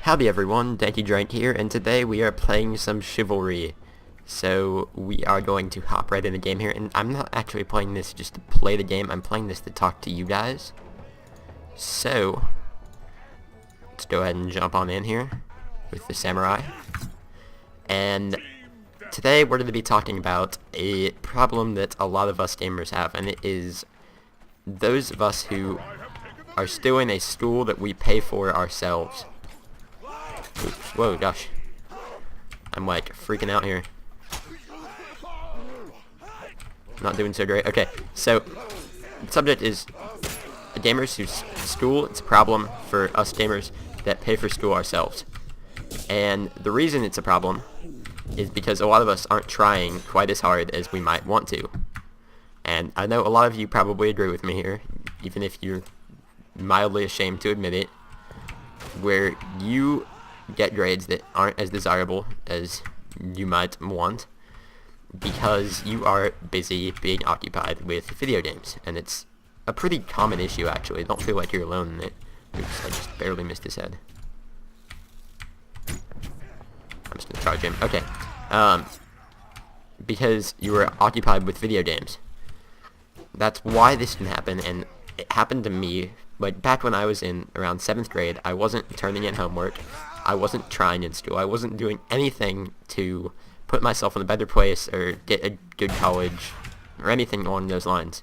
Howdy everyone, dankydrank here, and today we are playing some Chivalry. So we are going to hop right in the game here, and I'm not actually playing this just to play the game, I'm playing this to talk to you guys. So, let's go ahead and jump on in here with the samurai. And today we're going to be talking about a problem that a lot of us gamers have, and it is those of us who are still in a school that we pay for ourselves. Oops, whoa, gosh. I'm like freaking out here. Not doing so great. Okay, so the subject is gamers whose school, it's a problem for us gamers that pay for school ourselves. And the reason it's a problem is because a lot of us aren't trying quite as hard as we might want to. And I know a lot of you probably agree with me here, even if you're mildly ashamed to admit it, where you get grades that aren't as desirable as you might want because you are busy being occupied with video games. And it's a pretty common issue, actually. Don't feel like you're alone in it. Oops, I just barely missed his head. I'm just gonna charge him. Okay. Because you were occupied with video games. That's why this can happen, and it happened to me. Like, back when I was in around 7th grade, I wasn't turning in homework. I wasn't trying in school. I wasn't doing anything to put myself in a better place or get a good college or anything along those lines.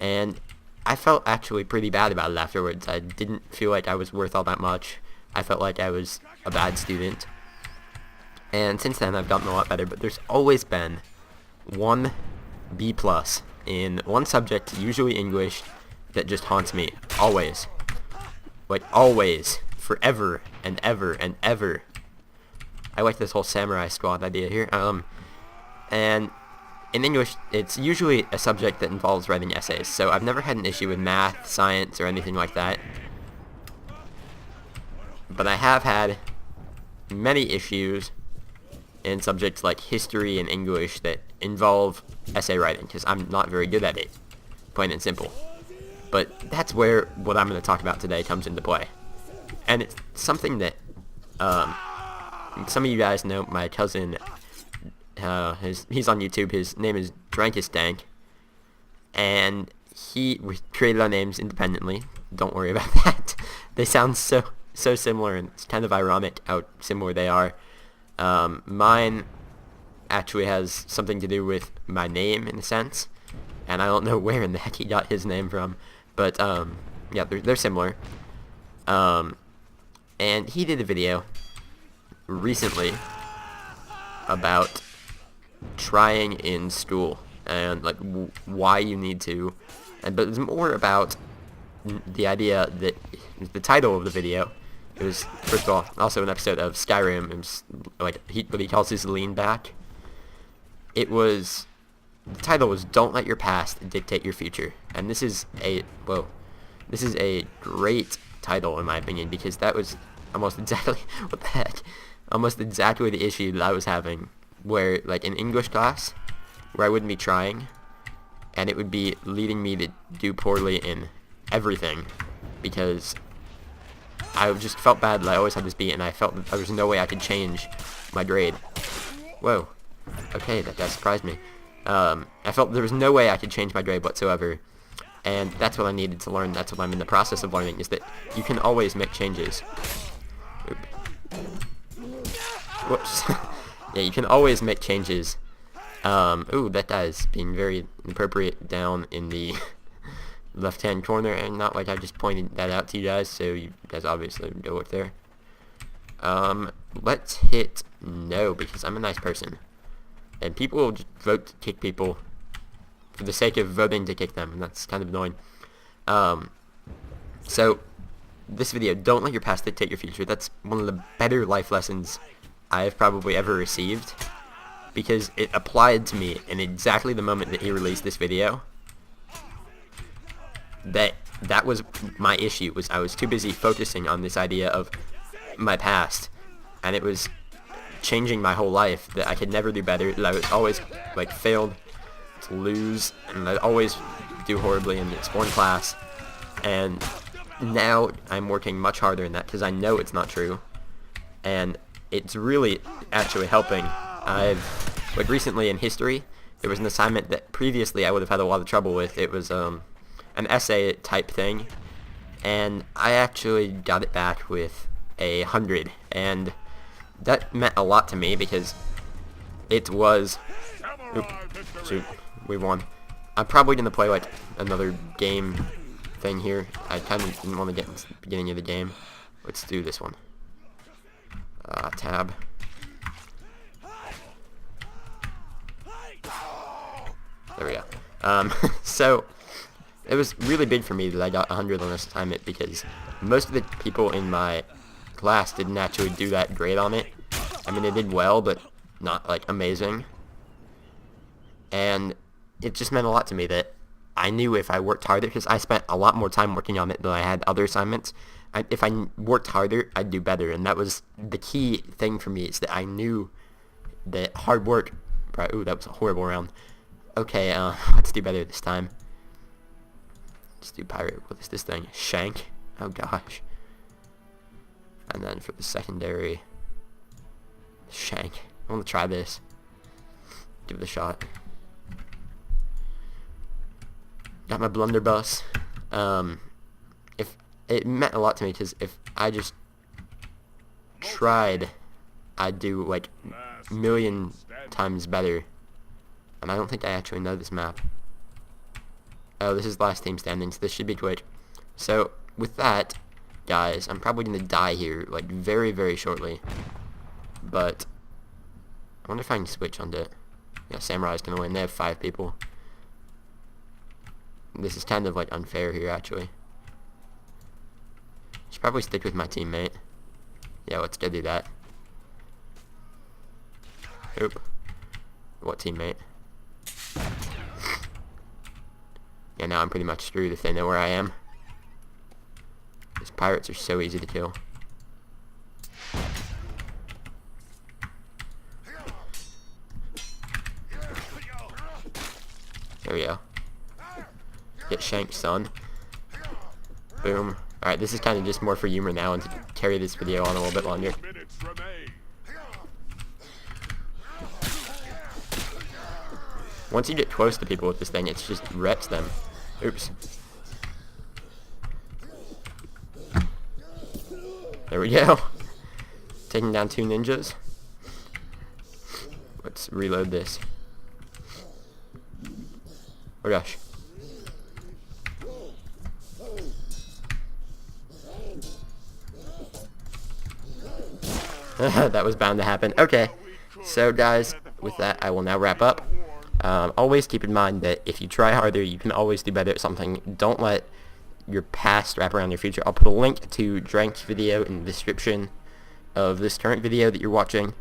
And I felt actually pretty bad about it afterwards. I didn't feel like I was worth all that much. I felt like I was a bad student. And since then, I've gotten a lot better, but there's always been one B+ in one subject, usually English, that just haunts me. Always. Like, always. Forever and ever and ever. I like this whole samurai squad idea here. And in English, it's usually a subject that involves writing essays, so I've never had an issue with math, science, or anything like that. But I have had many issues in subjects like history and English that involve essay writing, because I'm not very good at it, plain and simple. But that's where what I'm going to talk about today comes into play. And it's something that some of you guys know. My cousin, he's on YouTube. His name is dankydrank, and we created our names independently. Don't worry about that. They sound so similar, and it's kind of ironic how similar they are. Mine actually has something to do with my name in a sense, and I don't know where in the heck he got his name from, but yeah, they're similar. And he did a video recently about trying in school and like why you need to, but it's more about the idea that the title of the video. It was, first of all, also an episode of Skyrim. It was like what he calls his lean back. It was, the title was "Don't Let Your Past Dictate Your Future," and this is a great title in my opinion, because that was almost exactly what the heck, almost exactly the issue that I was having, where like in English class, where I wouldn't be trying, and it would be leading me to do poorly in everything, because I just felt bad that I always had this B, and I felt that there was no way I could change my grade. Whoa. Okay, that surprised me. I felt there was no way I could change my grade whatsoever, and that's what I needed to learn. That's what I'm in the process of learning, is that you can always make changes. Oop. Whoops. Yeah, you can always make changes. Ooh, that guy's being very inappropriate down in the left-hand corner, and not like I just pointed that out to you guys, so you guys obviously go look there. Let's hit no, because I'm a nice person. And people will just vote to kick people for the sake of voting to kick them, and that's kind of annoying. So, this video, don't let your past dictate your future. That's one of the better life lessons I have probably ever received, because it applied to me in exactly the moment that he released this video. That was my issue, was I was too busy focusing on this idea of my past, and it was changing my whole life, that I could never do better, that I was always like failed to lose, and I'd always do horribly in this one class, and now I'm working much harder in that because I know it's not true, and it's really actually helping. Like recently in history, there was an assignment that previously I would have had a lot of trouble with. It was an essay type thing, and I actually got it back with 100, and that meant a lot to me because it was... Shoot, we won. I'm probably going to play like another game thing here. I kind of didn't want to get in the beginning of the game. Let's do this one. Tab. There we go. So it was really big for me that I got 100 on this assignment because most of the people in my class didn't actually do that great on it. I mean, they did well, but not like amazing. And it just meant a lot to me that I knew if I worked harder, because I spent a lot more time working on it than I had other assignments. If I worked harder, I'd do better, and that was the key thing for me, is that I knew that hard work... Ooh, that was a horrible round. Okay, let's do better this time. Let's do pirate. What is this thing? Shank? Oh gosh. And then for the secondary... Shank. I want to try this. Give it a shot. Got my blunderbuss. If it meant a lot to me, because if I just tried, I'd do like a million times better. And I don't think I actually know this map. Oh, this is last team standing, so this should be quick. So with that, guys, I'm probably gonna die here like very, very shortly. But I wonder if I can switch onto it. Yeah, Samurai's gonna win. They have 5 people. This is kind of like unfair here, actually. Should probably stick with my teammate. Yeah, let's go do that. Oop. What teammate? Yeah, now I'm pretty much screwed if they know where I am. These pirates are so easy to kill. There we go. Get shanked, son. Boom. Alright, this is kind of just more for humor now and to carry this video on a little bit longer. Once you get close to people with this thing, it just wrecks them. Oops. There we go. Taking down 2 ninjas. Let's reload this. Oh gosh. That was bound to happen. Okay, so guys, with that, I will now wrap up. Always keep in mind that if you try harder, you can always do better at something. Don't let your past wrap around your future. I'll put a link to Drank's video in the description of this current video that you're watching.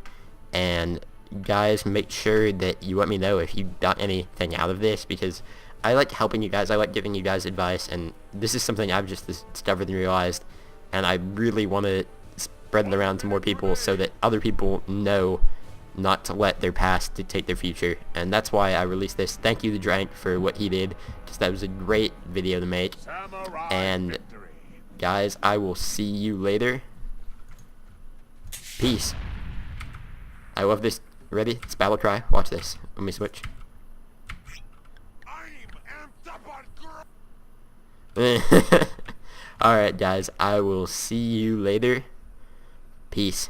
And guys, make sure that you let me know if you got anything out of this, because I like helping you guys. I like giving you guys advice, and this is something I've just discovered and realized, and I really want to spread it around to more people so that other people know not to let their past dictate their future. And that's why I released this. Thank you to Drank for what he did, because that was a great video to make. And guys, I will see you later. Peace. I love this. Ready? It's battle cry. Watch this. Let me switch. Alright guys, I will see you later. Peace.